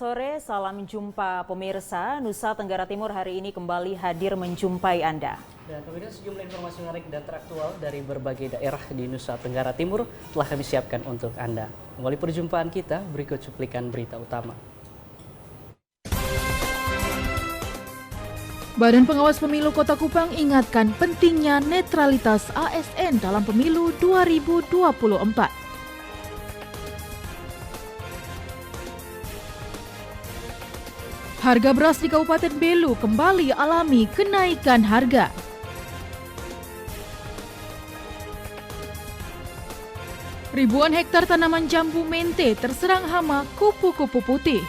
sore, salam jumpa pemirsa. Nusa Tenggara Timur hari ini kembali hadir menjumpai Anda. Dan pemirsa, sejumlah informasi menarik dan teraktual dari berbagai daerah di Nusa Tenggara Timur telah kami siapkan untuk Anda. Mulai perjumpaan kita, berikut cuplikan berita utama. Badan Pengawas Pemilu Kota Kupang ingatkan pentingnya netralitas ASN dalam pemilu 2024. Harga beras di Kabupaten Belu kembali alami kenaikan harga. Ribuan hektar tanaman jambu mente terserang hama kupu-kupu putih.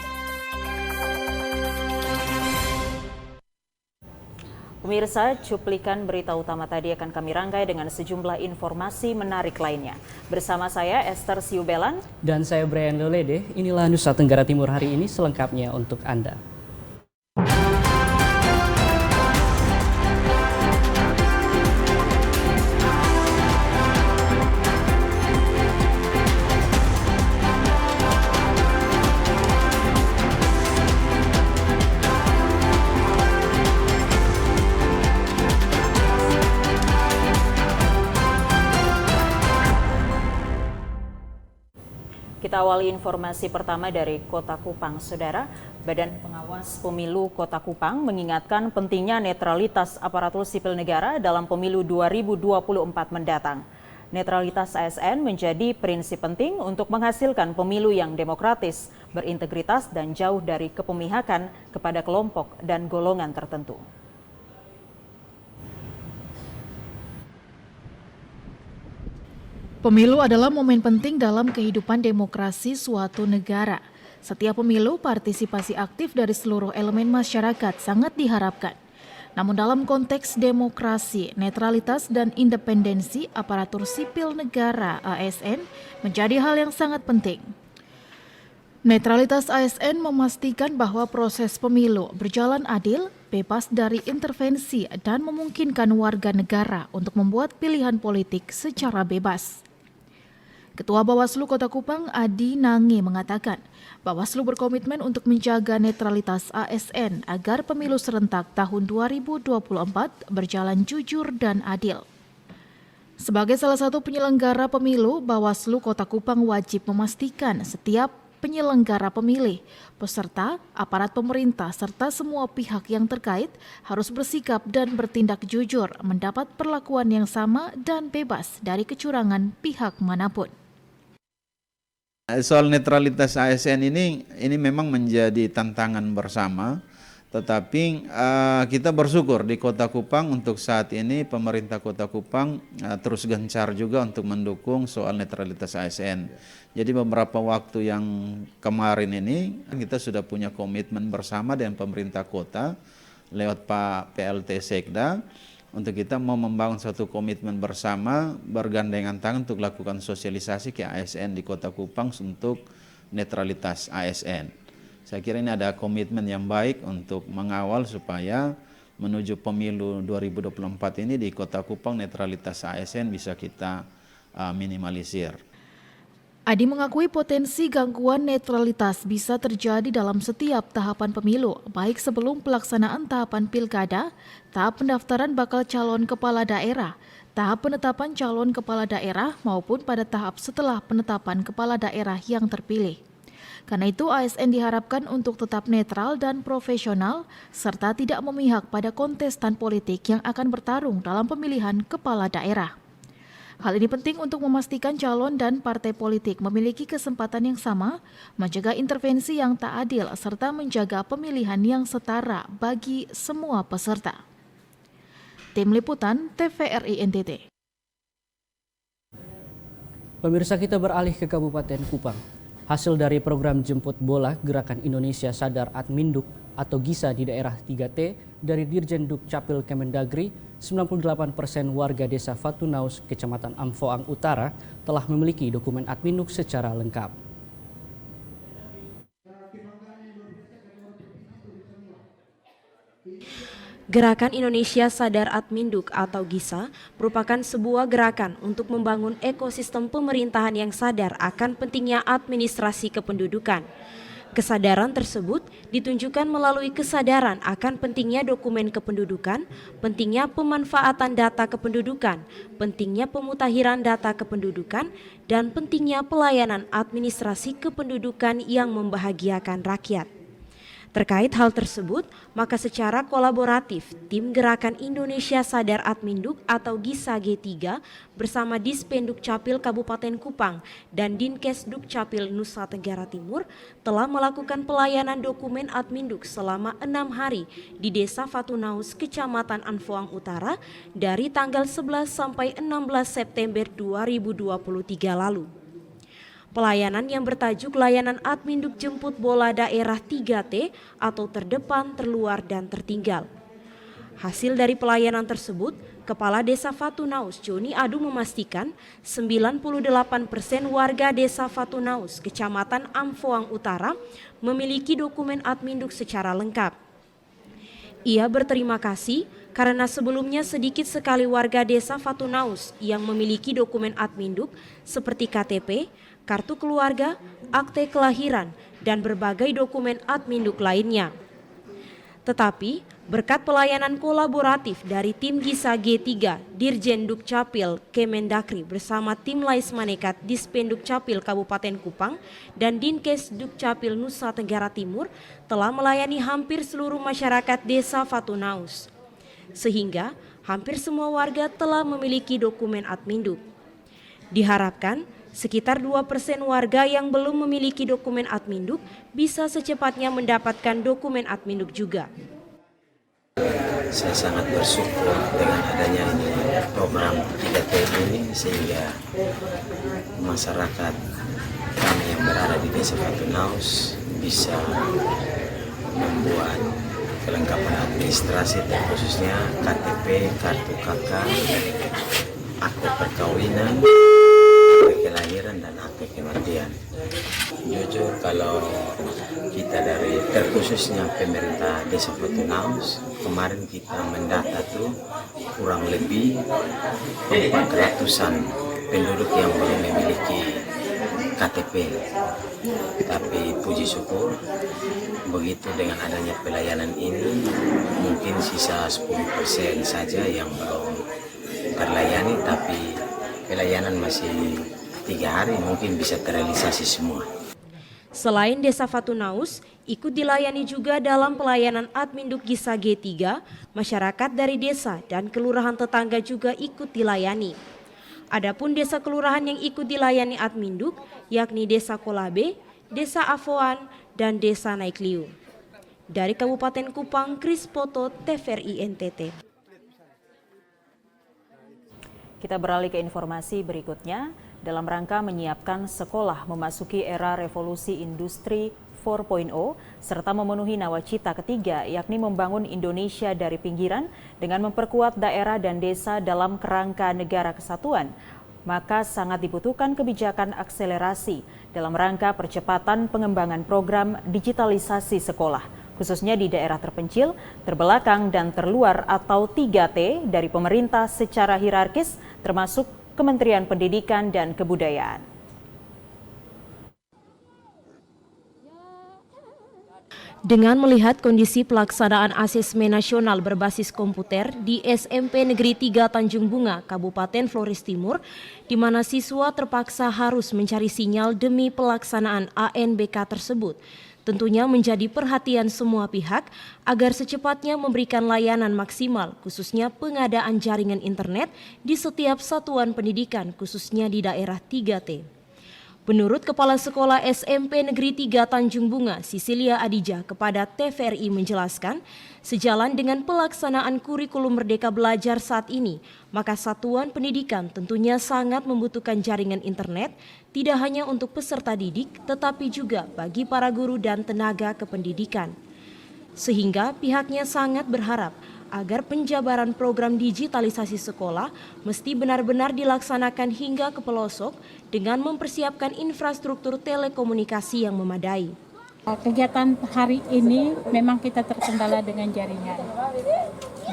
Pemirsa, cuplikan berita utama tadi akan kami rangkai dengan sejumlah informasi menarik lainnya. Bersama saya Esther Siubelan. Dan saya Brian Lolede, inilah Nusa Tenggara Timur hari ini selengkapnya untuk Anda. Kita awali informasi pertama dari Kota Kupang, Saudara. Badan Pengawas Pemilu Kota Kupang mengingatkan pentingnya netralitas aparatur sipil negara dalam pemilu 2024 mendatang. Netralitas ASN menjadi prinsip penting untuk menghasilkan pemilu yang demokratis, berintegritas, dan jauh dari kepemihakan kepada kelompok dan golongan tertentu. Pemilu adalah momen penting dalam kehidupan demokrasi suatu negara. Setiap pemilu, partisipasi aktif dari seluruh elemen masyarakat sangat diharapkan. Namun dalam konteks demokrasi, netralitas dan independensi aparatur sipil negara (ASN) menjadi hal yang sangat penting. Netralitas ASN memastikan bahwa proses pemilu berjalan adil, bebas dari intervensi, dan memungkinkan warga negara untuk membuat pilihan politik secara bebas. Ketua Bawaslu Kota Kupang, Adi Nange, mengatakan Bawaslu berkomitmen untuk menjaga netralitas ASN agar pemilu serentak tahun 2024 berjalan jujur dan adil. Sebagai salah satu penyelenggara pemilu, Bawaslu Kota Kupang wajib memastikan setiap penyelenggara pemilih, peserta, aparat pemerintah, serta semua pihak yang terkait harus bersikap dan bertindak jujur, mendapat perlakuan yang sama dan bebas dari kecurangan pihak manapun. Soal netralitas ASN ini memang menjadi tantangan bersama, tetapi kita bersyukur di Kota Kupang untuk saat ini pemerintah Kota Kupang terus gencar juga untuk mendukung soal netralitas ASN. Jadi beberapa waktu yang kemarin ini kita sudah punya komitmen bersama dengan pemerintah kota lewat Pak PLT Sekda untuk kita mau membangun suatu komitmen bersama bergandengan tangan untuk lakukan sosialisasi ke ASN di Kota Kupang untuk netralitas ASN. Saya kira ini ada komitmen yang baik untuk mengawal supaya menuju pemilu 2024 ini di Kota Kupang netralitas ASN bisa kita minimalisir. Adi mengakui potensi gangguan netralitas bisa terjadi dalam setiap tahapan pemilu, baik sebelum pelaksanaan tahapan pilkada, tahap pendaftaran bakal calon kepala daerah, tahap penetapan calon kepala daerah, maupun pada tahap setelah penetapan kepala daerah yang terpilih. Karena itu ASN diharapkan untuk tetap netral dan profesional, serta tidak memihak pada kontestan politik yang akan bertarung dalam pemilihan kepala daerah. Hal ini penting untuk memastikan calon dan partai politik memiliki kesempatan yang sama, mencegah intervensi yang tak adil, serta menjaga pemilihan yang setara bagi semua peserta. Tim Liputan TVRI NTT. Pemirsa, kita beralih ke Kabupaten Kupang. Hasil dari program jemput bola Gerakan Indonesia Sadar Adminduk atau GISA di daerah 3T dari Dirjen Dukcapil Kemendagri, 98% warga desa Fatunaus, Kecamatan Amfoang Utara telah memiliki dokumen Adminduk secara lengkap. Gerakan Indonesia Sadar Adminduk atau GISA merupakan sebuah gerakan untuk membangun ekosistem pemerintahan yang sadar akan pentingnya administrasi kependudukan. Kesadaran tersebut ditunjukkan melalui kesadaran akan pentingnya dokumen kependudukan, pentingnya pemanfaatan data kependudukan, pentingnya pemutakhiran data kependudukan, dan pentingnya pelayanan administrasi kependudukan yang membahagiakan rakyat. Terkait hal tersebut, maka secara kolaboratif, Tim Gerakan Indonesia Sadar Adminduk atau GISA G3 bersama Dispenduk Capil Kabupaten Kupang dan Dinkes Dukcapil Nusa Tenggara Timur telah melakukan pelayanan dokumen Adminduk selama 6 hari di Desa Fatunaus, Kecamatan Anfoang Utara dari tanggal 11 sampai 16 September 2023 lalu. Pelayanan yang bertajuk Layanan Adminduk Jemput Bola Daerah 3T atau terdepan, terluar, dan tertinggal. Hasil dari pelayanan tersebut, Kepala Desa Fatunaus Joni Adu memastikan 98% warga Desa Fatunaus, Kecamatan Anfoang Utara memiliki dokumen Adminduk secara lengkap. Ia berterima kasih karena sebelumnya sedikit sekali warga Desa Fatunaus yang memiliki dokumen Adminduk seperti KTP, kartu keluarga, akte kelahiran, dan berbagai dokumen Adminduk lainnya. Tetapi, berkat pelayanan kolaboratif dari tim GISA G3, Dirjen Dukcapil Kemendagri bersama tim Lais Manekat Dispenduk Capil Kabupaten Kupang dan Dinkes Dukcapil Nusa Tenggara Timur telah melayani hampir seluruh masyarakat Desa Fatunaus. Sehingga, hampir semua warga telah memiliki dokumen Adminduk. Diharapkan, sekitar 2% warga yang belum memiliki dokumen Adminduk bisa secepatnya mendapatkan dokumen Adminduk juga. Saya sangat bersyukur dengan adanya program 3T ini sehingga masyarakat kami yang berada di Desa Fatunaus bisa membuat kelengkapan administrasi khususnya KTP, kartu KK, akte perkawinan, kelahiran, dan akte kematian. Jujur kalau kita dari terkhususnya pemerintah Desa Fatunaus, kemarin kita mendata tuh kurang lebih 400-an penduduk yang belum memiliki KTP. Tapi puji syukur begitu dengan adanya pelayanan ini mungkin sisa 10% saja yang belum terlayani, tapi pelayanan masih 3 hari mungkin bisa terrealisasi semua. Selain Desa Fatunaus, ikut dilayani juga dalam pelayanan Adminduk GISA G3, masyarakat dari desa dan kelurahan tetangga juga ikut dilayani. Adapun desa kelurahan yang ikut dilayani Adminduk, yakni Desa Kolabe, Desa Afoan, dan Desa Naikliu. Dari Kabupaten Kupang, Kris Poto, TVRI NTT. Kita beralih ke informasi berikutnya. Dalam rangka menyiapkan sekolah memasuki era revolusi industri 4.0 serta memenuhi nawacita ketiga yakni membangun Indonesia dari pinggiran dengan memperkuat daerah dan desa dalam kerangka negara kesatuan, maka sangat dibutuhkan kebijakan akselerasi dalam rangka percepatan pengembangan program digitalisasi sekolah, khususnya di daerah terpencil, terbelakang, dan terluar atau 3T dari pemerintah secara hierarkis termasuk Kementerian Pendidikan dan Kebudayaan. Dengan melihat kondisi pelaksanaan asesmen nasional berbasis komputer di SMP Negeri 3 Tanjung Bunga, Kabupaten Flores Timur, di mana siswa terpaksa harus mencari sinyal demi pelaksanaan ANBK tersebut, tentunya menjadi perhatian semua pihak agar secepatnya memberikan layanan maksimal, khususnya pengadaan jaringan internet di setiap satuan pendidikan, khususnya di daerah 3T. Menurut Kepala Sekolah SMP Negeri 3 Tanjung Bunga, Sisilia Adija, kepada TVRI menjelaskan, sejalan dengan pelaksanaan kurikulum Merdeka Belajar saat ini, maka satuan pendidikan tentunya sangat membutuhkan jaringan internet, tidak hanya untuk peserta didik, tetapi juga bagi para guru dan tenaga kependidikan. Sehingga pihaknya sangat berharap agar penjabaran program digitalisasi sekolah mesti benar-benar dilaksanakan hingga ke pelosok dengan mempersiapkan infrastruktur telekomunikasi yang memadai. Kegiatan hari ini memang kita terkendala dengan jaringan,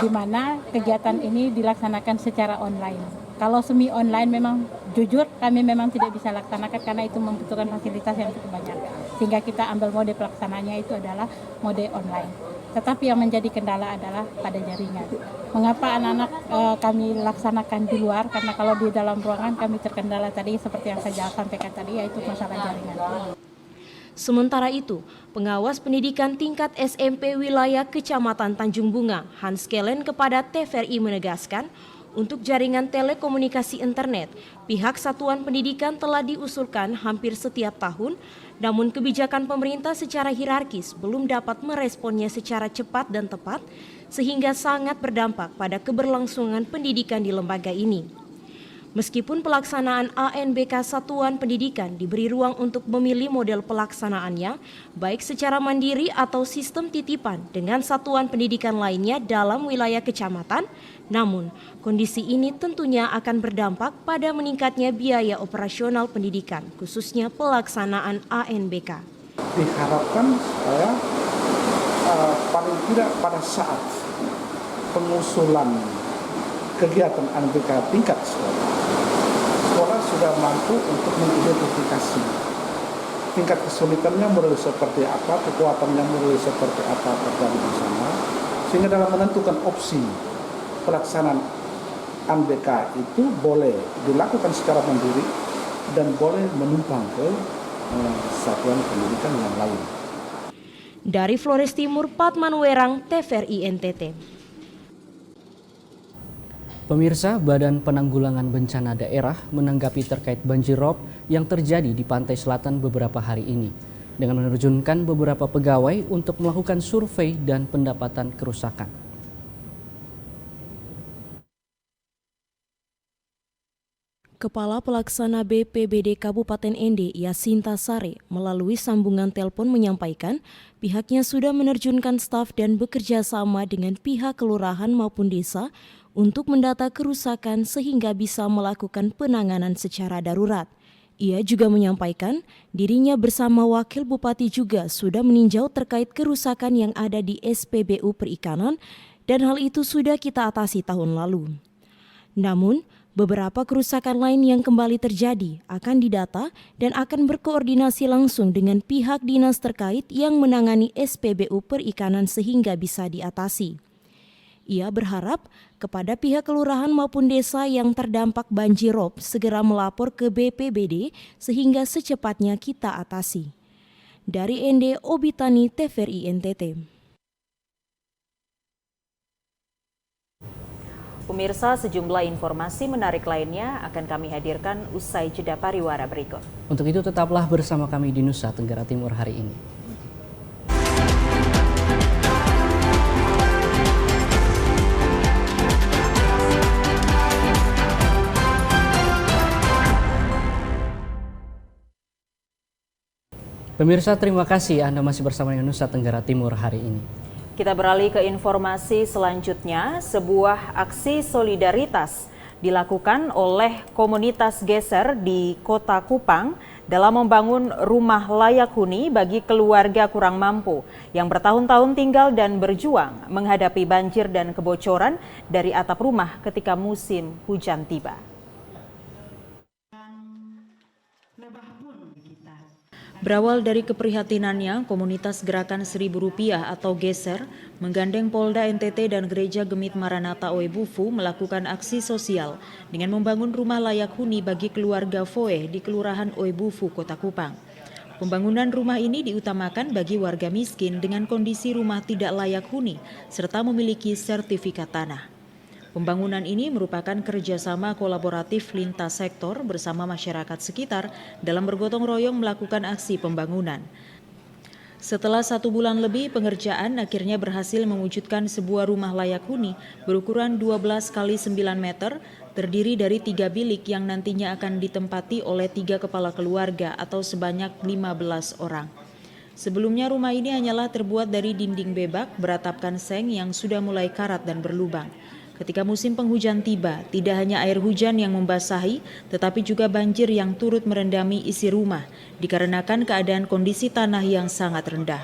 di mana kegiatan ini dilaksanakan secara online. Kalau semi online memang jujur kami memang tidak bisa laksanakan karena itu membutuhkan fasilitas yang cukup banyak. sehingga kita ambil mode pelaksananya itu adalah mode online. Tetapi yang menjadi kendala adalah pada jaringan. Mengapa anak-anak kami laksanakan di luar? Karena kalau di dalam ruangan kami terkendala tadi seperti yang saya sampaikan tadi, yaitu masalah jaringan. Sementara itu, pengawas pendidikan tingkat SMP wilayah Kecamatan Tanjung Bunga, Hans Kellen kepada TVRI menegaskan, untuk jaringan telekomunikasi internet, pihak Satuan Pendidikan telah diusulkan hampir setiap tahun, namun kebijakan pemerintah secara hierarkis belum dapat meresponnya secara cepat dan tepat, sehingga sangat berdampak pada keberlangsungan pendidikan di lembaga ini. Meskipun pelaksanaan ANBK Satuan Pendidikan diberi ruang untuk memilih model pelaksanaannya, baik secara mandiri atau sistem titipan dengan satuan pendidikan lainnya dalam wilayah kecamatan, namun kondisi ini tentunya akan berdampak pada meningkatnya biaya operasional pendidikan, khususnya pelaksanaan ANBK. Diharapkan supaya paling tidak pada saat pengusulan kegiatan ANBK tingkat sekolah sudah mampu untuk mengidentifikasi tingkat kesulitannya mulai seperti apa, kekuatannya mulai seperti apa terjadi di sana, sehingga dalam menentukan opsi pelaksanaan ANBK itu boleh dilakukan secara mandiri dan boleh menumpang ke satuan pendidikan yang lain. Dari Flores Timur, Patman Werang, TVRI NTT. Pemirsa, Badan Penanggulangan Bencana Daerah menanggapi terkait banjir rob yang terjadi di pantai selatan beberapa hari ini dengan menerjunkan beberapa pegawai untuk melakukan survei dan pendapatan kerusakan. Kepala Pelaksana BPBD Kabupaten Ende, Yasinta Sare, melalui sambungan telepon menyampaikan pihaknya sudah menerjunkan staf dan bekerja sama dengan pihak kelurahan maupun desa untuk mendata kerusakan sehingga bisa melakukan penanganan secara darurat. Ia juga menyampaikan dirinya bersama Wakil Bupati juga sudah meninjau terkait kerusakan yang ada di SPBU Perikanan dan hal itu sudah kita atasi tahun lalu. Namun, beberapa kerusakan lain yang kembali terjadi akan didata dan akan berkoordinasi langsung dengan pihak dinas terkait yang menangani SPBU Perikanan sehingga bisa diatasi. Ia berharap kepada pihak kelurahan maupun desa yang terdampak banjir rob segera melapor ke BPBD sehingga secepatnya kita atasi. Dari Ende, Obitani, TVRI NTT. Pemirsa, sejumlah informasi menarik lainnya akan kami hadirkan usai jeda pariwara berikut. Untuk itu tetaplah bersama kami di Nusa Tenggara Timur hari ini. Pemirsa, terima kasih Anda masih bersama dengan Nusa Tenggara Timur hari ini. Kita beralih ke informasi selanjutnya. Sebuah aksi solidaritas dilakukan oleh komunitas Geser di Kota Kupang dalam membangun rumah layak huni bagi keluarga kurang mampu yang bertahun-tahun tinggal dan berjuang menghadapi banjir dan kebocoran dari atap rumah ketika musim hujan tiba. Berawal dari keprihatinannya, komunitas Gerakan Rp1.000 atau Geser menggandeng Polda NTT dan Gereja Gemit Maranatha Oebufu melakukan aksi sosial dengan membangun rumah layak huni bagi keluarga Foe di Kelurahan Oebufu, Kota Kupang. Pembangunan rumah ini diutamakan bagi warga miskin dengan kondisi rumah tidak layak huni serta memiliki sertifikat tanah. Pembangunan ini merupakan kerjasama kolaboratif lintas sektor bersama masyarakat sekitar dalam bergotong royong melakukan aksi pembangunan. Setelah 1 bulan lebih pengerjaan akhirnya berhasil mewujudkan sebuah rumah layak huni berukuran 12 x 9 meter, terdiri dari 3 bilik yang nantinya akan ditempati oleh 3 kepala keluarga atau sebanyak 15 orang. Sebelumnya rumah ini hanyalah terbuat dari dinding bebak beratapkan seng yang sudah mulai karat dan berlubang. Ketika musim penghujan tiba, tidak hanya air hujan yang membasahi, tetapi juga banjir yang turut merendami isi rumah, dikarenakan keadaan kondisi tanah yang sangat rendah.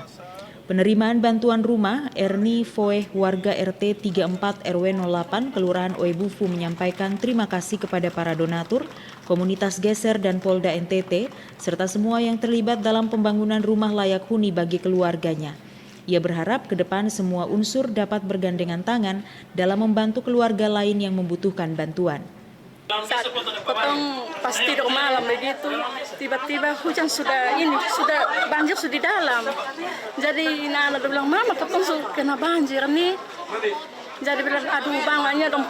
Penerimaan bantuan rumah, Erni Foeh warga RT 34 RW 08 Kelurahan Oebufu menyampaikan terima kasih kepada para donatur, komunitas Geser dan Polda NTT, serta semua yang terlibat dalam pembangunan rumah layak huni bagi keluarganya. Ia berharap ke depan semua unsur dapat bergandengan tangan dalam membantu keluarga lain yang membutuhkan bantuan. Saat potong pas tidur malam begitu, tiba-tiba hujan sudah banjir sudah di dalam. Jadi anak bilang, mama potong kena banjir nih. Jadi bilang, aduh bangannya dong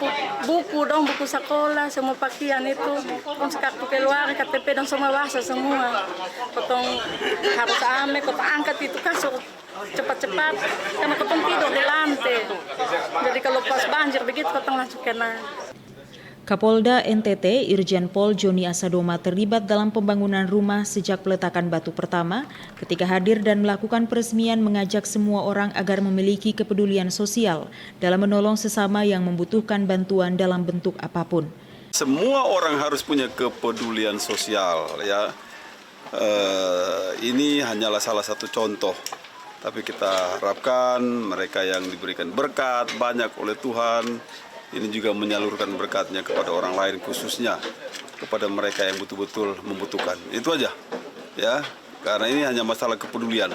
buku sekolah, semua pakaian itu, kartu keluar, KTP dan semua basah semua. Potong harus potong angkat itu kasur cepat-cepat, karena potong tidur di lantai. Jadi kalau pas banjir begitu potong langsung kena. Kapolda NTT Irjen Pol Joni Asadoma terlibat dalam pembangunan rumah sejak peletakan batu pertama ketika hadir dan melakukan peresmian mengajak semua orang agar memiliki kepedulian sosial dalam menolong sesama yang membutuhkan bantuan dalam bentuk apapun. Semua orang harus punya kepedulian sosial ya. Ini hanyalah salah satu contoh. Tapi kita harapkan mereka yang diberikan berkat banyak oleh Tuhan ini juga menyalurkan berkatnya kepada orang lain, khususnya kepada mereka yang betul-betul membutuhkan. Itu aja, ya. Karena ini hanya masalah kepedulian.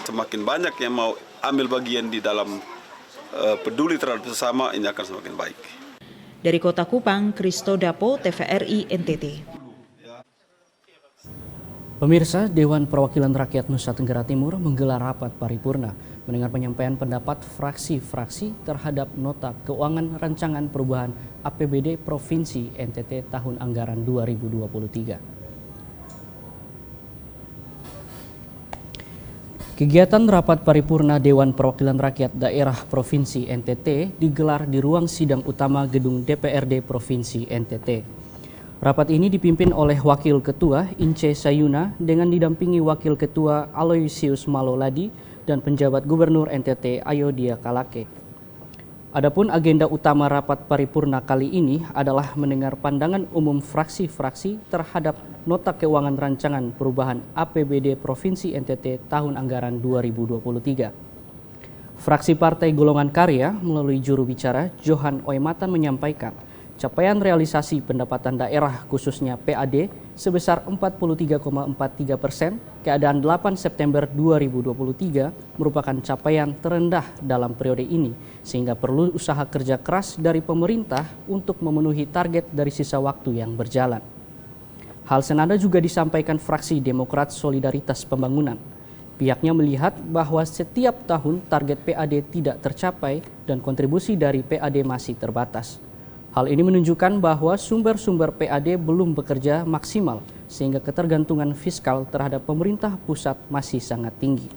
Semakin banyak yang mau ambil bagian di dalam peduli terhadap sesama, ini akan semakin baik. Dari Kota Kupang, Kristo Dapo, TVRI NTT. Pemirsa, Dewan Perwakilan Rakyat Nusa Tenggara Timur menggelar rapat paripurna mendengar penyampaian pendapat fraksi-fraksi terhadap nota keuangan rancangan perubahan APBD Provinsi NTT tahun anggaran 2023. Kegiatan rapat paripurna Dewan Perwakilan Rakyat Daerah Provinsi NTT digelar di ruang sidang utama gedung DPRD Provinsi NTT. Rapat ini dipimpin oleh Wakil Ketua Ince Sayuna dengan didampingi Wakil Ketua Aloysius Maloladi dan penjabat Gubernur NTT Ayodia Kalake. Adapun agenda utama rapat paripurna kali ini adalah mendengar pandangan umum fraksi-fraksi terhadap nota keuangan rancangan perubahan APBD Provinsi NTT tahun anggaran 2023. Fraksi Partai Golongan Karya melalui juru bicara Johan Oematan menyampaikan capaian realisasi pendapatan daerah khususnya PAD sebesar 43,43%, keadaan 8 September 2023 merupakan capaian terendah dalam periode ini, sehingga perlu usaha kerja keras dari pemerintah untuk memenuhi target dari sisa waktu yang berjalan. Hal senada juga disampaikan fraksi Demokrat Solidaritas Pembangunan. Pihaknya melihat bahwa setiap tahun target PAD tidak tercapai dan kontribusi dari PAD masih terbatas. Hal ini menunjukkan bahwa sumber-sumber PAD belum bekerja maksimal sehingga ketergantungan fiskal terhadap pemerintah pusat masih sangat tinggi.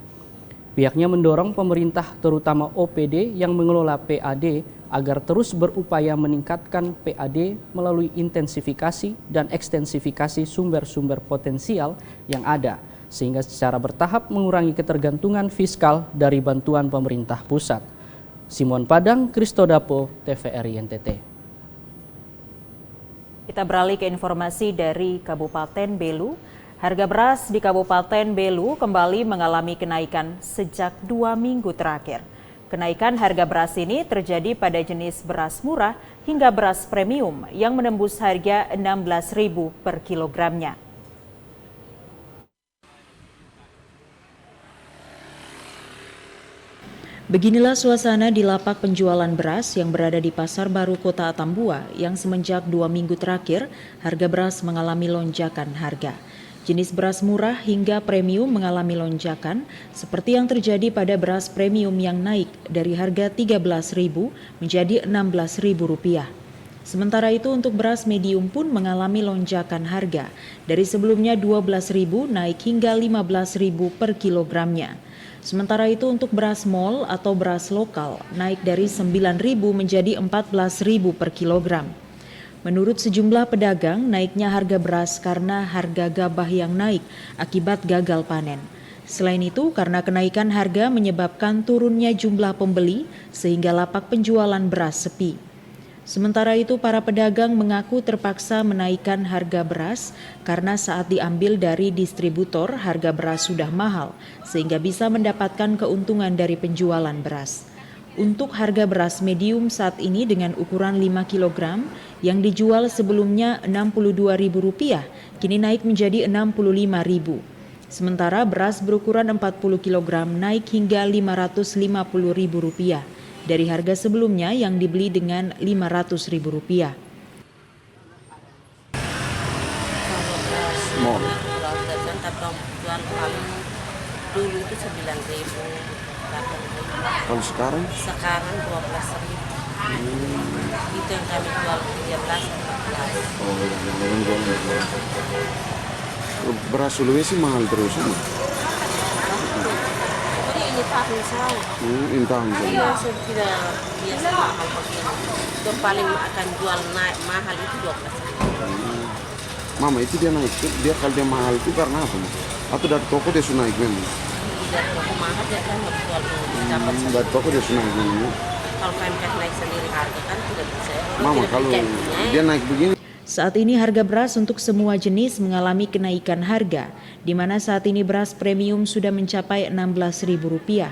Pihaknya mendorong pemerintah terutama OPD yang mengelola PAD agar terus berupaya meningkatkan PAD melalui intensifikasi dan ekstensifikasi sumber-sumber potensial yang ada sehingga secara bertahap mengurangi ketergantungan fiskal dari bantuan pemerintah pusat. Simon Padang, Kristo Dapo, TVRI NTT. Kita beralih ke informasi dari Kabupaten Belu. Harga beras di Kabupaten Belu kembali mengalami kenaikan sejak 2 minggu terakhir. Kenaikan harga beras ini terjadi pada jenis beras murah hingga beras premium yang menembus harga Rp16.000 per kilogramnya. Beginilah suasana di lapak penjualan beras yang berada di Pasar Baru Kota Atambua yang semenjak 2 minggu terakhir harga beras mengalami lonjakan harga. Jenis beras murah hingga premium mengalami lonjakan seperti yang terjadi pada beras premium yang naik dari harga Rp13.000 menjadi Rp16.000. Sementara itu untuk beras medium pun mengalami lonjakan harga dari sebelumnya Rp12.000 naik hingga Rp15.000 per kilogramnya. Sementara itu untuk beras mol atau beras lokal naik dari Rp9.000 menjadi Rp14.000 per kilogram. Menurut sejumlah pedagang, naiknya harga beras karena harga gabah yang naik akibat gagal panen. Selain itu, karena kenaikan harga menyebabkan turunnya jumlah pembeli sehingga lapak penjualan beras sepi. Sementara itu, para pedagang mengaku terpaksa menaikkan harga beras karena saat diambil dari distributor harga beras sudah mahal, sehingga bisa mendapatkan keuntungan dari penjualan beras. Untuk harga beras medium saat ini dengan ukuran 5 kg yang dijual sebelumnya Rp62.000, kini naik menjadi Rp65.000. Sementara beras berukuran 40 kg naik hingga Rp550.000 dari harga sebelumnya yang dibeli dengan Rp500.000. Dulu itu 9.000, 8.000. Kalau sekarang? Sekarang 12.000. Itu yang kami jual 13, 14. Oh, yang jual. Beras Sulawesi mahal terus ini. Ini tahun saya. Ini tahun saya. Iya, saya tidak biasa mahal begini. Itu paling akan jual naik mahal itu 12.000. Mama itu dia naik, dia kalau dia mahal itu karena apa? Atau dari toko dia sudah naik memang? Dari toko mahal dia kan harus jual dapat sendiri. Dari toko dia sudah naik memang. Kalau kami naik sendiri harga kan tidak bisa. Mama kalau dia naik begini. Saat ini harga beras untuk semua jenis mengalami kenaikan harga, di mana saat ini beras premium sudah mencapai Rp16.000.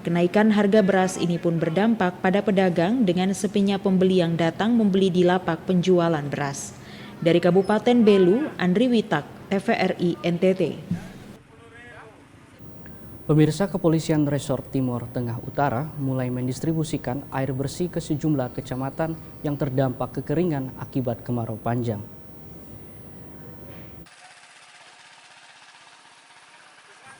Kenaikan harga beras ini pun berdampak pada pedagang dengan sepinya pembeli yang datang membeli di lapak penjualan beras. Dari Kabupaten Belu, Andri Witak, TVRI NTT. Pemirsa, Kepolisian Resort Timur Tengah Utara mulai mendistribusikan air bersih ke sejumlah kecamatan yang terdampak kekeringan akibat kemarau panjang.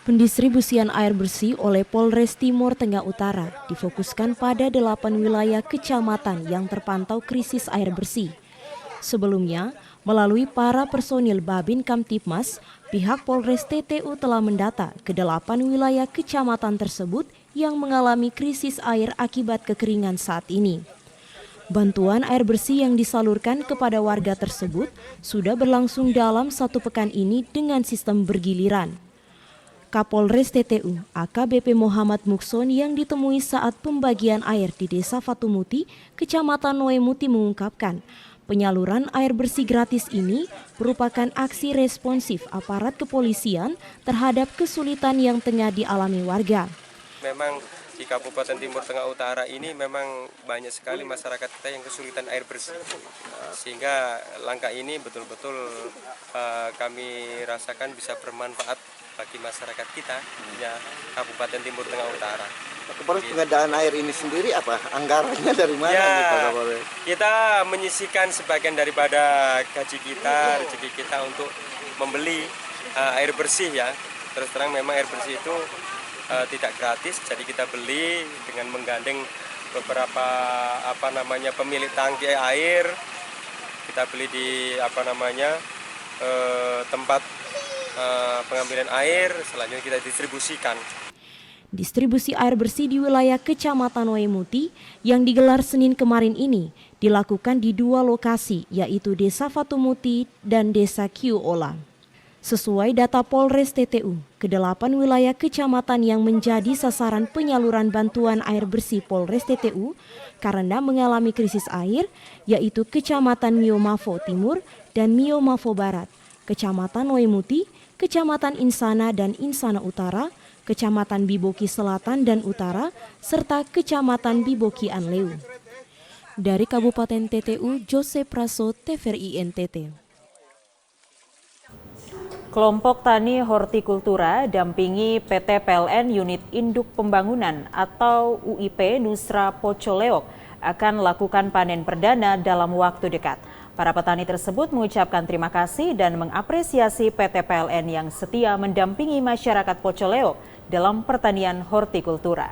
Pendistribusian air bersih oleh Polres Timur Tengah Utara difokuskan pada 8 wilayah kecamatan yang terpantau krisis air bersih. Sebelumnya, melalui para personil Babin Kamtipmas, pihak Polres TTU telah mendata ke 8 wilayah kecamatan tersebut yang mengalami krisis air akibat kekeringan saat ini. Bantuan air bersih yang disalurkan kepada warga tersebut sudah berlangsung dalam 1 pekan ini dengan sistem bergiliran. Kapolres TTU AKBP Muhammad Mukson yang ditemui saat pembagian air di Desa Fatumuti, Kecamatan Noemuti mengungkapkan, penyaluran air bersih gratis ini merupakan aksi responsif aparat kepolisian terhadap kesulitan yang tengah dialami warga. Memang di Kabupaten Timur Tengah Utara ini memang banyak sekali masyarakat kita yang kesulitan air bersih. Sehingga langkah ini betul-betul kami rasakan bisa bermanfaat bagi masyarakat kita di Kabupaten Timur Tengah Utara. Kemarin pengadaan air ini sendiri apa? Anggarannya dari mana? Ya, kita menyisihkan sebagian daripada gaji kita, rezeki kita untuk membeli air bersih ya. Terus terang memang air bersih itu tidak gratis, jadi kita beli dengan menggandeng beberapa pemilik tangki air. Kita beli di tempat pengambilan air, selanjutnya kita distribusikan. Distribusi air bersih di wilayah Kecamatan Noemuti yang digelar Senin kemarin ini dilakukan di 2 lokasi, yaitu Desa Fatumuti dan Desa Kiuola. Sesuai data Polres TTU, ke-8 wilayah kecamatan yang menjadi sasaran penyaluran bantuan air bersih Polres TTU karena mengalami krisis air, yaitu Kecamatan Miomafo Timur dan Miomafo Barat, Kecamatan Noemuti, Kecamatan Insana dan Insana Utara, Kecamatan Biboki Selatan dan Utara, serta Kecamatan Biboki Anleu. Dari Kabupaten TTU, Jose Praso, TVRI NTT. Kelompok Tani Hortikultura dampingi PT PLN Unit Induk Pembangunan atau UIP Nusra Pocoleok akan lakukan panen perdana dalam waktu dekat. Para petani tersebut mengucapkan terima kasih dan mengapresiasi PT PLN yang setia mendampingi masyarakat Pocoleok dalam pertanian hortikultura.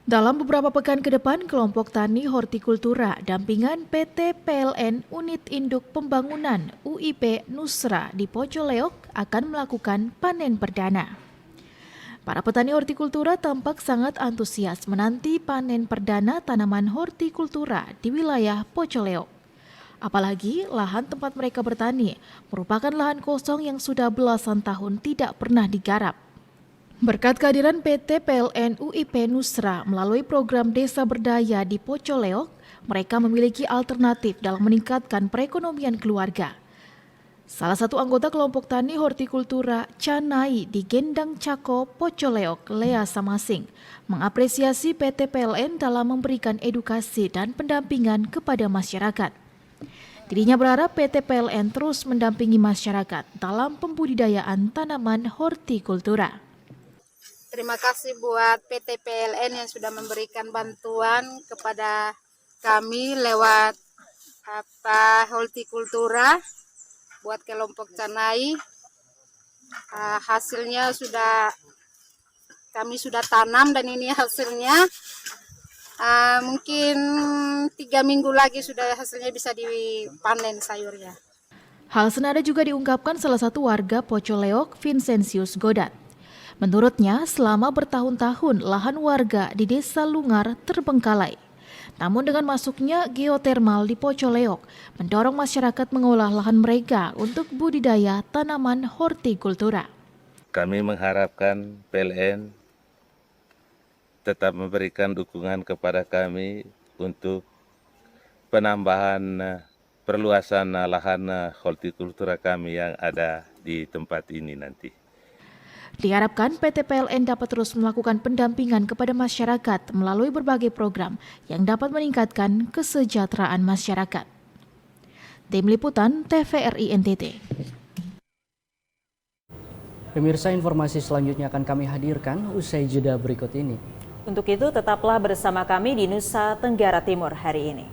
Dalam beberapa pekan ke depan, kelompok tani hortikultura dampingan PT PLN Unit Induk Pembangunan UIP Nusra di Pocoleok akan melakukan panen perdana. Para petani hortikultura tampak sangat antusias menanti panen perdana tanaman hortikultura di wilayah Pocoleok. Apalagi lahan tempat mereka bertani merupakan lahan kosong yang sudah belasan tahun tidak pernah digarap. Berkat kehadiran PT PLN UIP Nusra melalui program Desa Berdaya di Pocoleok, mereka memiliki alternatif dalam meningkatkan perekonomian keluarga. Salah satu anggota kelompok tani hortikultura Canai di Gendang Cako, Pocoleok, Lea Samasing, mengapresiasi PT PLN dalam memberikan edukasi dan pendampingan kepada masyarakat. Dirinya berharap PT PLN terus mendampingi masyarakat dalam pembudidayaan tanaman hortikultura. Terima kasih buat PT PLN yang sudah memberikan bantuan kepada kami lewat hortikultura buat kelompok Canai. Hasilnya kami sudah tanam dan ini hasilnya mungkin 3 minggu lagi sudah hasilnya bisa dipanen sayurnya. Hal senada juga diungkapkan salah satu warga Pocoleok, Vincentius Godat. Menurutnya, selama bertahun-tahun lahan warga di Desa Lungar terbengkalai. Namun dengan masuknya geotermal di Pocoleok, mendorong masyarakat mengolah lahan mereka untuk budidaya tanaman hortikultura. Kami mengharapkan PLN tetap memberikan dukungan kepada kami untuk penambahan perluasan lahan hortikultura kami yang ada di tempat ini nanti. Diharapkan PT PLN dapat terus melakukan pendampingan kepada masyarakat melalui berbagai program yang dapat meningkatkan kesejahteraan masyarakat. Tim Liputan TVRI NTT. Pemirsa, informasi selanjutnya akan kami hadirkan usai jeda berikut ini. Untuk itu tetaplah bersama kami di Nusa Tenggara Timur hari ini.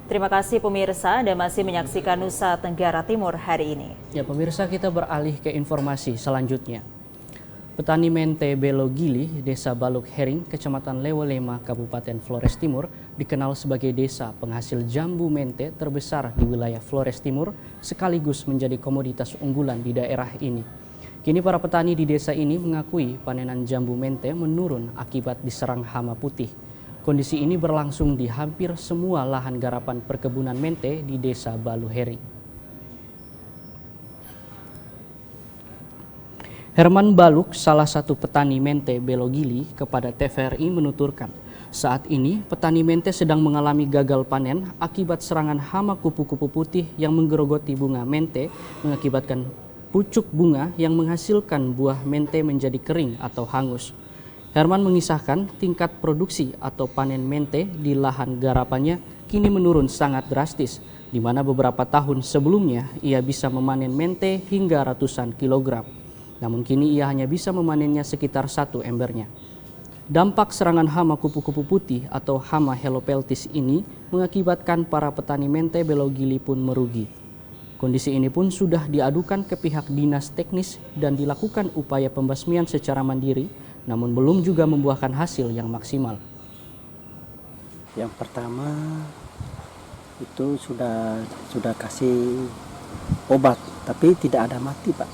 Terima kasih pemirsa, Anda masih menyaksikan Nusa Tenggara Timur hari ini. Ya pemirsa, kita beralih ke informasi selanjutnya. Petani mente Belogili, Desa Baluk Hering, Kecamatan Lewolema, Kabupaten Flores Timur, dikenal sebagai desa penghasil jambu mente terbesar di wilayah Flores Timur, sekaligus menjadi komoditas unggulan di daerah ini. Kini para petani di desa ini mengakui panenan jambu mente menurun akibat diserang hama putih. Kondisi ini berlangsung di hampir semua lahan garapan perkebunan mente di Desa Baluheri. Herman Baluk, salah satu petani mente Belogili, kepada TVRI menuturkan, saat ini petani mente sedang mengalami gagal panen akibat serangan hama kupu-kupu putih yang menggerogoti bunga mente, mengakibatkan pucuk bunga yang menghasilkan buah mente menjadi kering atau hangus. Herman mengisahkan tingkat produksi atau panen mente di lahan garapannya kini menurun sangat drastis, di mana beberapa tahun sebelumnya ia bisa memanen mente hingga ratusan kilogram. Namun kini ia hanya bisa memanennya sekitar 1 embernya. Dampak serangan hama kupu-kupu putih atau hama helopeltis ini mengakibatkan para petani mente Belogili pun merugi. Kondisi ini pun sudah diadukan ke pihak dinas teknis dan dilakukan upaya pembasmian secara mandiri, namun belum juga membuahkan hasil yang maksimal. Yang pertama itu sudah kasih obat, tapi tidak ada mati, Pak.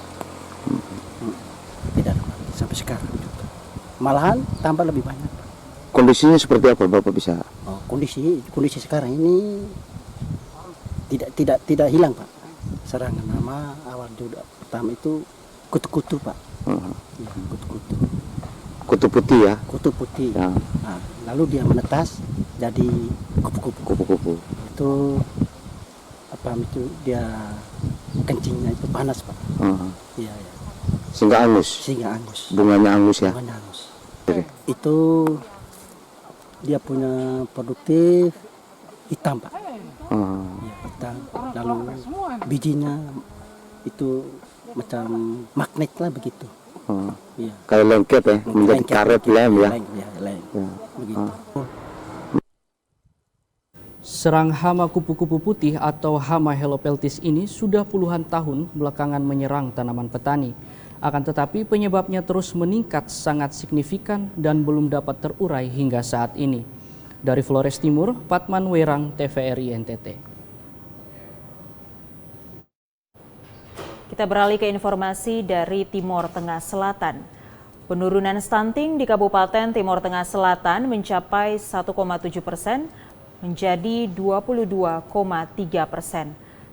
Tidak ada mati sampai sekarang. Malahan tambah lebih banyak, Pak. Kondisinya seperti apa, Bapak bisa? Oh, kondisi sekarang ini tidak hilang, Pak. Serangan hama awal juga pertama itu kutu-kutu, Pak. Ya, kutu-kutu. Kutu putih ya? Kutu putih. Ya. Nah, lalu dia menetas jadi kupu-kupu. Kupu-kupu. Itu apa itu dia kencingnya itu panas, Pak. Iya, ya. Sehingga angus. Sehingga angus. Bunganya angus ya. Bunganya angus. Itu dia punya produktif hitam, Pak. Ya, hitam. Lalu bijinya itu macam magnet lah begitu. Ya. Kayak lengket ya, menjadi karet lem ya. Lem. Begitu. Serang hama kupu-kupu putih atau hama helopeltis ini sudah puluhan tahun belakangan menyerang tanaman petani. Akan tetapi penyebabnya terus meningkat sangat signifikan dan belum dapat terurai hingga saat ini. Dari Flores Timur, Patman Werang, TVRI NTT. Kita beralih ke informasi dari Timor Tengah Selatan. Penurunan stunting di Kabupaten Timur Tengah Selatan mencapai 1,7% menjadi 22,3%.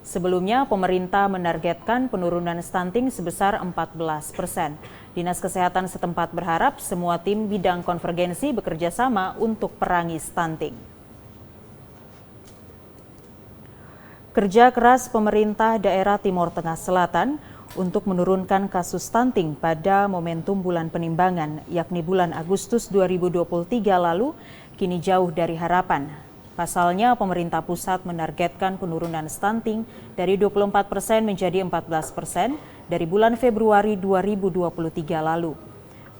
Sebelumnya, pemerintah menargetkan penurunan stunting sebesar 14%. Dinas Kesehatan setempat berharap semua tim bidang konvergensi bekerja sama untuk perangi stunting. Kerja keras pemerintah daerah Timur Tengah Selatan untuk menurunkan kasus stunting pada momentum bulan penimbangan, yakni bulan Agustus 2023 lalu, kini jauh dari harapan. Pasalnya, pemerintah pusat menargetkan penurunan stunting dari 24% menjadi 14% dari bulan Februari 2023 lalu.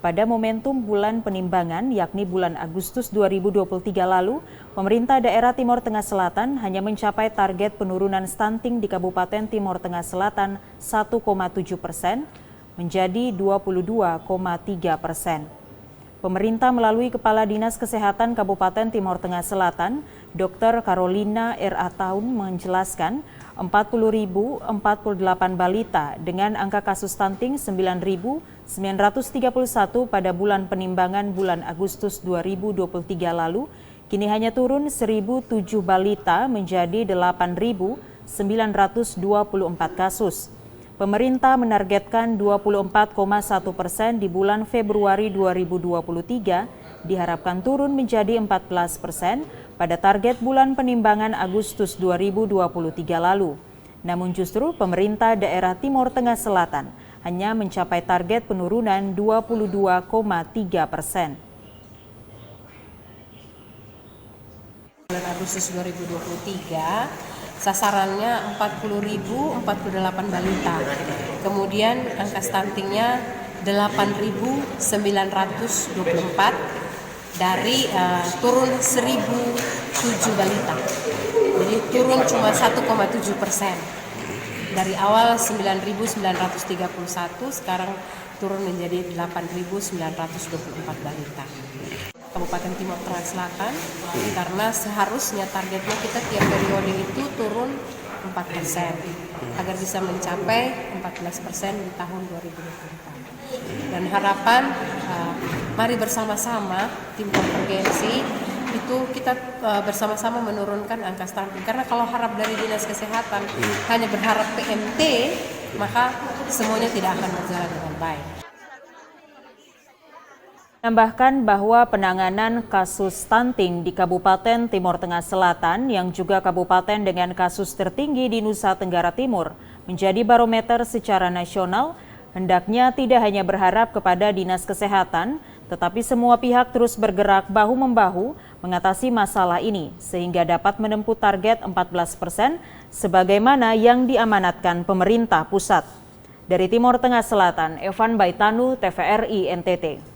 Pada momentum bulan penimbangan, yakni bulan Agustus 2023 lalu, pemerintah daerah Timur Tengah Selatan hanya mencapai target penurunan stunting di Kabupaten Timur Tengah Selatan 1,7% menjadi 22,3%. Pemerintah melalui Kepala Dinas Kesehatan Kabupaten Timur Tengah Selatan, Dr. Carolina R.A. Taun menjelaskan 40.048 balita dengan angka kasus stunting 9.931 pada bulan penimbangan bulan Agustus 2023 lalu, kini hanya turun 1.007 balita menjadi 8.924 kasus. Pemerintah menargetkan 24,1% di bulan Februari 2023, diharapkan turun menjadi 14% pada target bulan penimbangan Agustus 2023 lalu. Namun justru pemerintah daerah Timur Tengah Selatan hanya mencapai target penurunan 22,3%. Bulan Agustus 2023 sasarannya 40.048 balita. Kemudian angka stuntingnya 8.924 dari turun 1.007 balita. Jadi turun cuma 1,7%. Dari awal 9.931 sekarang turun menjadi 8.924 balita. Kabupaten Timur Tengah Selatan, karena seharusnya targetnya kita tiap periode itu turun 4% agar bisa mencapai 14% di tahun 2024. Dan harapan mari bersama-sama tim konvergensi itu kita bersama-sama menurunkan angka stunting, karena kalau harap dari Dinas Kesehatan hanya berharap PMT, maka semuanya tidak akan berjalan dengan baik. Menambahkan bahwa penanganan kasus stunting di Kabupaten Timur Tengah Selatan yang juga kabupaten dengan kasus tertinggi di Nusa Tenggara Timur menjadi barometer secara nasional, hendaknya tidak hanya berharap kepada Dinas Kesehatan, tetapi semua pihak terus bergerak bahu-membahu mengatasi masalah ini sehingga dapat menempuh target 14% sebagaimana yang diamanatkan pemerintah pusat. Dari Timur Tengah Selatan, Evan Baitanu, TVRI NTT.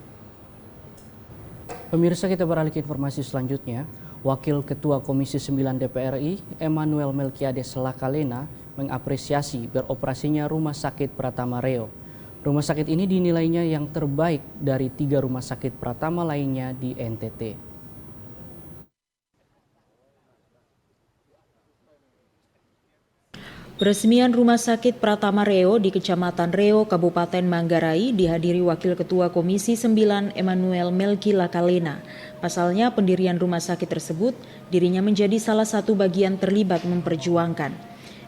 Pemirsa, kita beralih ke informasi selanjutnya. Wakil Ketua Komisi 9 DPR RI, Emmanuel Melkiades Lakalena, mengapresiasi beroperasinya Rumah Sakit Pratama Reo. Rumah sakit ini dinilainya yang terbaik dari 3 rumah sakit Pratama lainnya di NTT. Peresmian Rumah Sakit Pratama Reo di Kecamatan Reo, Kabupaten Manggarai dihadiri Wakil Ketua Komisi 9 Emmanuel Melki Lakalena. Pasalnya pendirian rumah sakit tersebut, dirinya menjadi salah satu bagian terlibat memperjuangkan.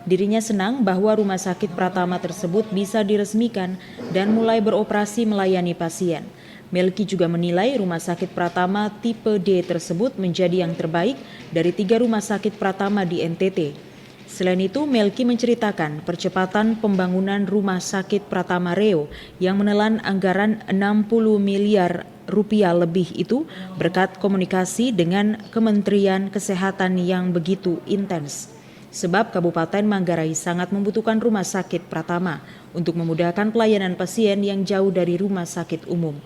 Dirinya senang bahwa rumah sakit Pratama tersebut bisa diresmikan dan mulai beroperasi melayani pasien. Melki juga menilai rumah sakit Pratama tipe D tersebut menjadi yang terbaik dari 3 rumah sakit Pratama di NTT. Selain itu, Melki menceritakan percepatan pembangunan Rumah Sakit Pratama Reo yang menelan anggaran 60 miliar rupiah lebih itu berkat komunikasi dengan Kementerian Kesehatan yang begitu intens. Sebab Kabupaten Manggarai sangat membutuhkan Rumah Sakit Pratama untuk memudahkan pelayanan pasien yang jauh dari rumah sakit umum.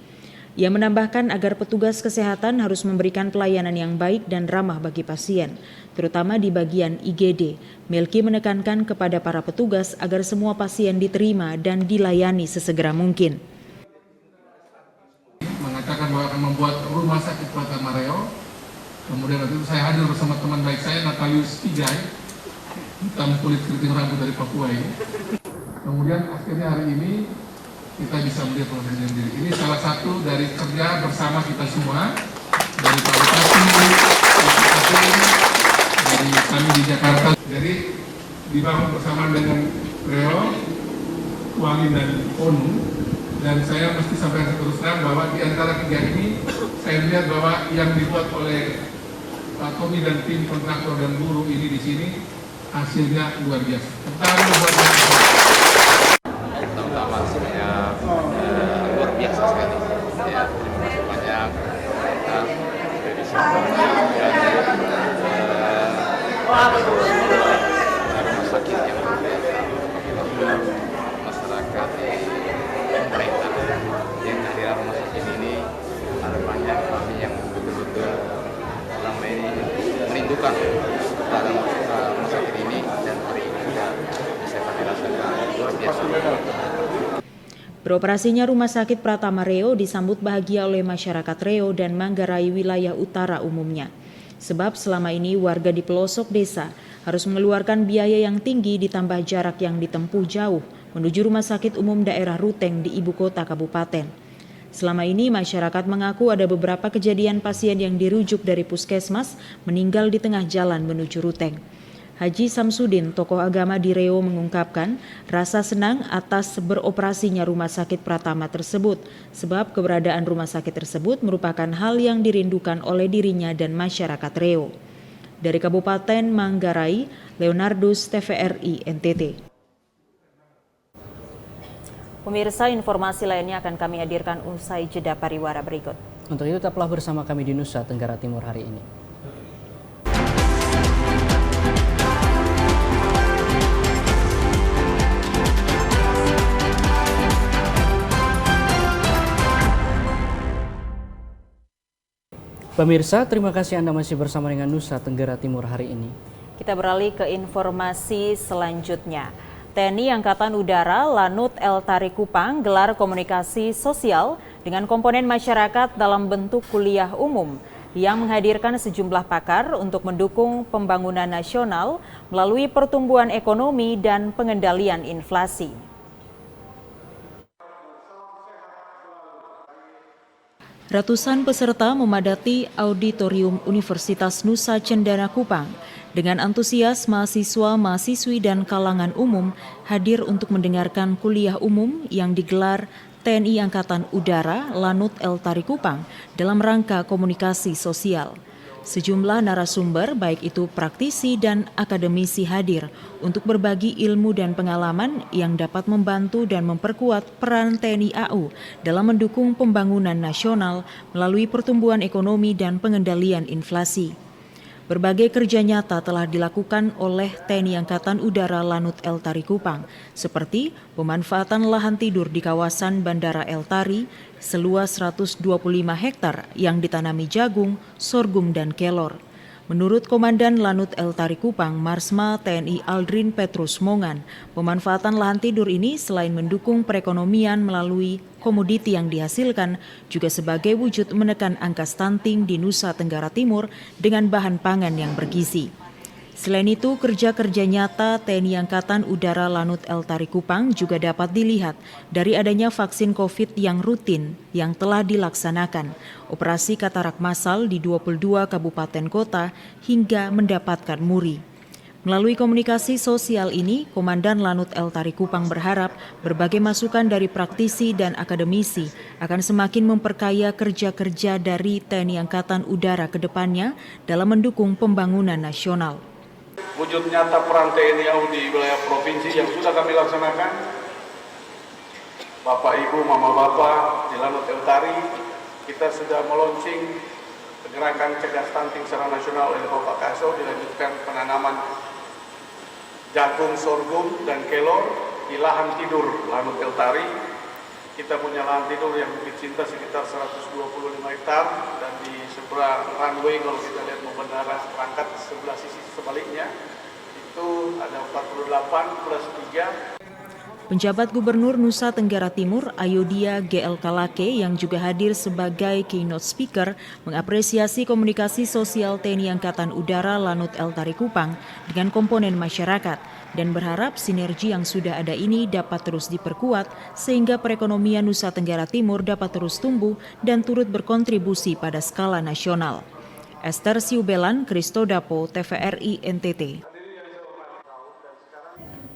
Ia menambahkan agar petugas kesehatan harus memberikan pelayanan yang baik dan ramah bagi pasien, terutama di bagian IGD. Melki menekankan kepada para petugas agar semua pasien diterima dan dilayani sesegera mungkin. Mengatakan bahwa akan membuat Rumah Sakit Pratama Reo. Kemudian waktu itu saya hadir bersama teman baik saya, Natalius Tijai, hitam kulit keriting rambut dari Papua ini. Kemudian akhirnya hari ini kita bisa melihat provinsi sendiri. Ini salah satu dari kerja bersama kita semua, dari Pak Bupati, dari kami di Jakarta. Jadi dibangun bersama dengan Reo, Wangi dan Onu. Dan saya mesti sampaikan terus terang bahwa di antara tiga ini, saya lihat bahwa yang dibuat oleh Pak Tommy dan tim kontraktor dan buruh ini di sini hasilnya luar biasa. Pertama buat terutama hasilnya luar biasa sekali. Ya, terima kasih banyak pemerintah dari rumah sakit yang masyarakat pemerintah yang kehadiran rumah sakit ini ada banyak kami yang betul-betul selama ini merindukan kepada rumah sakit ini dan hari ini bisa kami rasakan luar biasa. Beroperasinya Rumah Sakit Pratama Reo disambut bahagia oleh masyarakat Reo dan Manggarai wilayah utara umumnya. Sebab selama ini warga di pelosok desa harus mengeluarkan biaya yang tinggi ditambah jarak yang ditempuh jauh menuju Rumah Sakit Umum Daerah Ruteng di ibu kota kabupaten. Selama ini masyarakat mengaku ada beberapa kejadian pasien yang dirujuk dari puskesmas meninggal di tengah jalan menuju Ruteng. Haji Samsudin, tokoh agama di Reo, mengungkapkan rasa senang atas beroperasinya rumah sakit Pratama tersebut, sebab keberadaan rumah sakit tersebut merupakan hal yang dirindukan oleh dirinya dan masyarakat Reo. Dari Kabupaten Manggarai, Leonardus, TVRI NTT. Pemirsa, informasi lainnya akan kami hadirkan usai jeda pariwara berikut. Untuk itu tetaplah bersama kami di Nusa Tenggara Timur hari ini. Pemirsa, terima kasih Anda masih bersama dengan Nusa Tenggara Timur hari ini. Kita beralih ke informasi selanjutnya. TNI Angkatan Udara Lanut El Tari Kupang gelar komunikasi sosial dengan komponen masyarakat dalam bentuk kuliah umum yang menghadirkan sejumlah pakar untuk mendukung pembangunan nasional melalui pertumbuhan ekonomi dan pengendalian inflasi. Ratusan peserta memadati auditorium Universitas Nusa Cendana Kupang. Dengan antusias, mahasiswa-mahasiswi dan kalangan umum hadir untuk mendengarkan kuliah umum yang digelar TNI Angkatan Udara Lanut El Tari Kupang dalam rangka komunikasi sosial. Sejumlah narasumber, baik itu praktisi dan akademisi, hadir untuk berbagi ilmu dan pengalaman yang dapat membantu dan memperkuat peran TNI AU dalam mendukung pembangunan nasional melalui pertumbuhan ekonomi dan pengendalian inflasi. Berbagai kerja nyata telah dilakukan oleh TNI Angkatan Udara Lanut El Tari Kupang, seperti pemanfaatan lahan tidur di kawasan Bandara El Tari seluas 125 hektar yang ditanami jagung, sorghum, dan kelor. Menurut Komandan Lanut El Tari Kupang, Marsma TNI Aldrin Petrus Mongan, pemanfaatan lahan tidur ini selain mendukung perekonomian melalui komoditi yang dihasilkan, juga sebagai wujud menekan angka stunting di Nusa Tenggara Timur dengan bahan pangan yang bergizi. Selain itu, kerja-kerja nyata TNI Angkatan Udara Lanut El Tari Kupang juga dapat dilihat dari adanya vaksin COVID yang rutin yang telah dilaksanakan, operasi katarak massal di 22 kabupaten kota hingga mendapatkan muri. Melalui komunikasi sosial ini, Komandan Lanut El Tari Kupang berharap berbagai masukan dari praktisi dan akademisi akan semakin memperkaya kerja-kerja dari TNI Angkatan Udara ke depannya dalam mendukung pembangunan nasional. Wujud nyata peran TNI AU di wilayah provinsi yang sudah kami laksanakan, Bapak Ibu, Mama Bapak di Lanut El Tari, kita sudah meluncing gerakan cegah stunting secara nasional oleh Bapak Kaso, dilanjutkan penanaman jagung, sorghum, dan kelor di lahan tidur Lanut El Tari. Kita punya lahan tidur yang Bukit Cinta sekitar 125 hektar, dan di sebelah runway kalau kita lihat mau bandara berangkat sebelah sisi sebaliknya itu ada 48 plus 3. Penjabat Gubernur Nusa Tenggara Timur Ayodhya GL Kalake yang juga hadir sebagai keynote speaker mengapresiasi komunikasi sosial TNI Angkatan Udara Lanut El Tari Kupang dengan komponen masyarakat dan berharap sinergi yang sudah ada ini dapat terus diperkuat sehingga perekonomian Nusa Tenggara Timur dapat terus tumbuh dan turut berkontribusi pada skala nasional. Esther Siubelan, Kristo Dapo, TVRI NTT.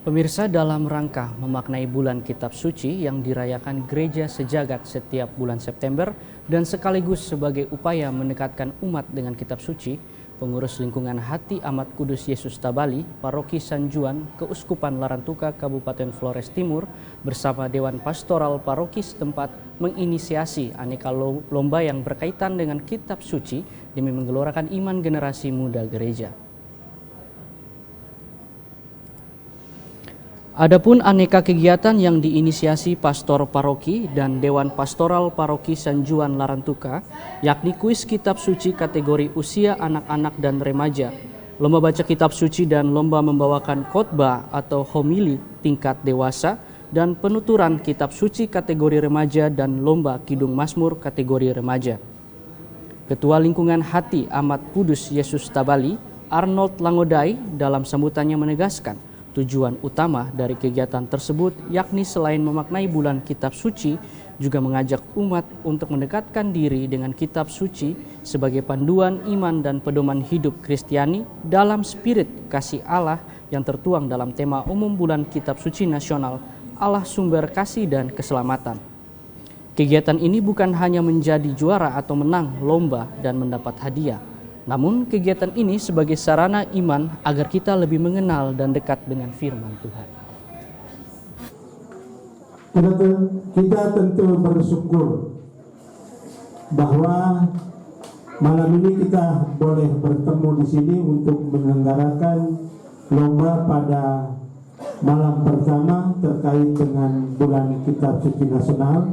Pemirsa, dalam rangka memaknai bulan Kitab Suci yang dirayakan Gereja Sejagat setiap bulan September dan sekaligus sebagai upaya mendekatkan umat dengan Kitab Suci, Pengurus Lingkungan Hati Amat Kudus Yesus Tabali, Paroki San Juan, Keuskupan Larantuka, Kabupaten Flores Timur, bersama Dewan Pastoral Paroki setempat menginisiasi aneka lomba yang berkaitan dengan Kitab Suci demi menggelorakan iman generasi muda gereja. Adapun aneka kegiatan yang diinisiasi Pastor Paroki dan Dewan Pastoral Paroki San Juan Larantuka, yakni kuis Kitab Suci kategori usia anak-anak dan remaja, lomba baca Kitab Suci dan lomba membawakan khotbah atau homili tingkat dewasa, dan penuturan Kitab Suci kategori remaja dan lomba Kidung Mazmur kategori remaja. Ketua Lingkungan Hati Amat Kudus Yesus Tabali, Arnold Langodai, dalam sambutannya menegaskan, tujuan utama dari kegiatan tersebut yakni selain memaknai bulan Kitab Suci, juga mengajak umat untuk mendekatkan diri dengan Kitab Suci sebagai panduan iman dan pedoman hidup Kristiani dalam spirit kasih Allah yang tertuang dalam tema umum bulan Kitab Suci Nasional, Allah Sumber Kasih dan Keselamatan. Kegiatan ini bukan hanya menjadi juara atau menang lomba dan mendapat hadiah, namun kegiatan ini sebagai sarana iman agar kita lebih mengenal dan dekat dengan firman Tuhan. Kita tentu bersyukur bahwa malam ini kita boleh bertemu di sini untuk menyelenggarakan lomba pada malam pertama terkait dengan bulan Kitab Suci Nasional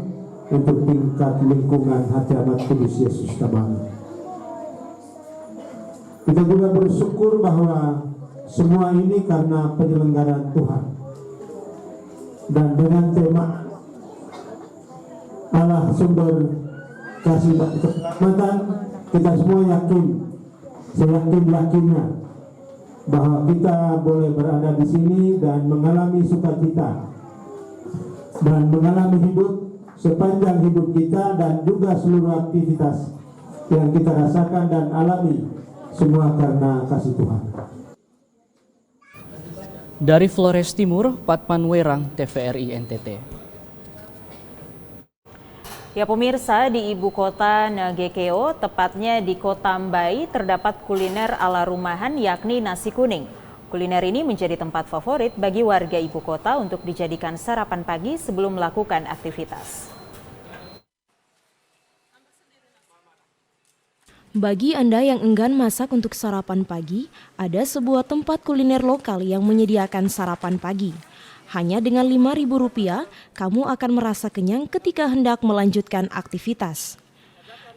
untuk tingkat lingkungan Hati Amat Kudus Yesus Tabali. Kita juga bersyukur bahwa semua ini karena penyelenggaraan Tuhan. Dan dengan tema Allah Sumber Kasih dan Keselamatan, kita semua yakin, seyakin-yakinnya bahwa kita boleh berada di sini dan mengalami sukacita dan mengalami hidup sepanjang hidup kita dan juga seluruh aktivitas yang kita rasakan dan alami. Semua karena kasih Tuhan. Dari Flores Timur, Patman Werang, TVRI NTT. Ya pemirsa, di ibu kota Nagekeo, tepatnya di Kota Mbai, terdapat kuliner ala rumahan yakni nasi kuning. Kuliner ini menjadi tempat favorit bagi warga ibu kota untuk dijadikan sarapan pagi sebelum melakukan aktivitas. Bagi Anda yang enggan masak untuk sarapan pagi, ada sebuah tempat kuliner lokal yang menyediakan sarapan pagi. Hanya dengan Rp5.000, kamu akan merasa kenyang ketika hendak melanjutkan aktivitas.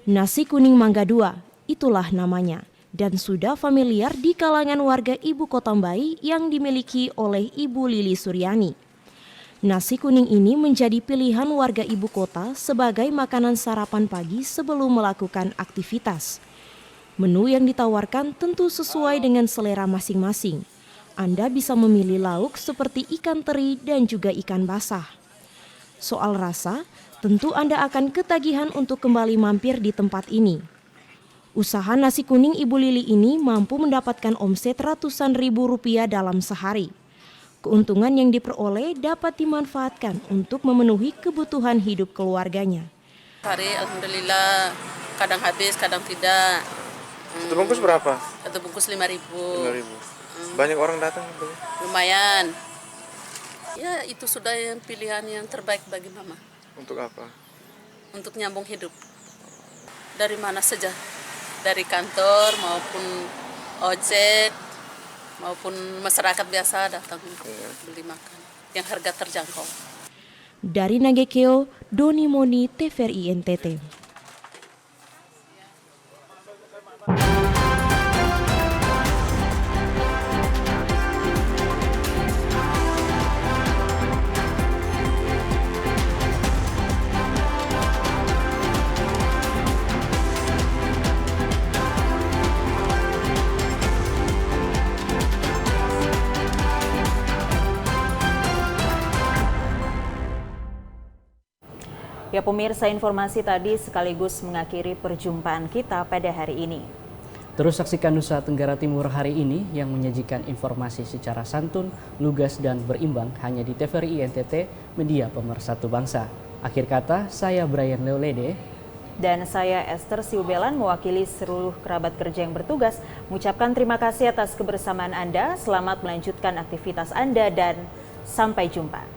Nasi kuning Mangga 2, itulah namanya, dan sudah familiar di kalangan warga ibu kota Mbai yang dimiliki oleh Ibu Lili Suryani. Nasi kuning ini menjadi pilihan warga ibu kota sebagai makanan sarapan pagi sebelum melakukan aktivitas. Menu yang ditawarkan tentu sesuai dengan selera masing-masing. Anda bisa memilih lauk seperti ikan teri dan juga ikan basah. Soal rasa, tentu Anda akan ketagihan untuk kembali mampir di tempat ini. Usaha nasi kuning Ibu Lili ini mampu mendapatkan omset ratusan ribu rupiah dalam sehari. Keuntungan yang diperoleh dapat dimanfaatkan untuk memenuhi kebutuhan hidup keluarganya. Hari alhamdulillah kadang habis, kadang tidak. Satu bungkus berapa? Satu bungkus 5.000. 5.000. Banyak orang datang? Lumayan. Ya itu sudah yang pilihan yang terbaik bagi mama. Untuk apa? Untuk nyambung hidup. Dari mana saja. Dari kantor maupun ojek maupun masyarakat biasa datang beli makan. Yang harga terjangkau. Dari Nagekeo, Doni Moni, TVRI NTT. Ya pemirsa, informasi tadi sekaligus mengakhiri perjumpaan kita pada hari ini. Terus saksikan Nusa Tenggara Timur hari ini yang menyajikan informasi secara santun, lugas dan berimbang hanya di TVRI NTT, media pemersatu bangsa. Akhir kata, saya Brian Leolede. Dan saya Esther Siubelan mewakili seluruh kerabat kerja yang bertugas mengucapkan terima kasih atas kebersamaan Anda, selamat melanjutkan aktivitas Anda dan sampai jumpa.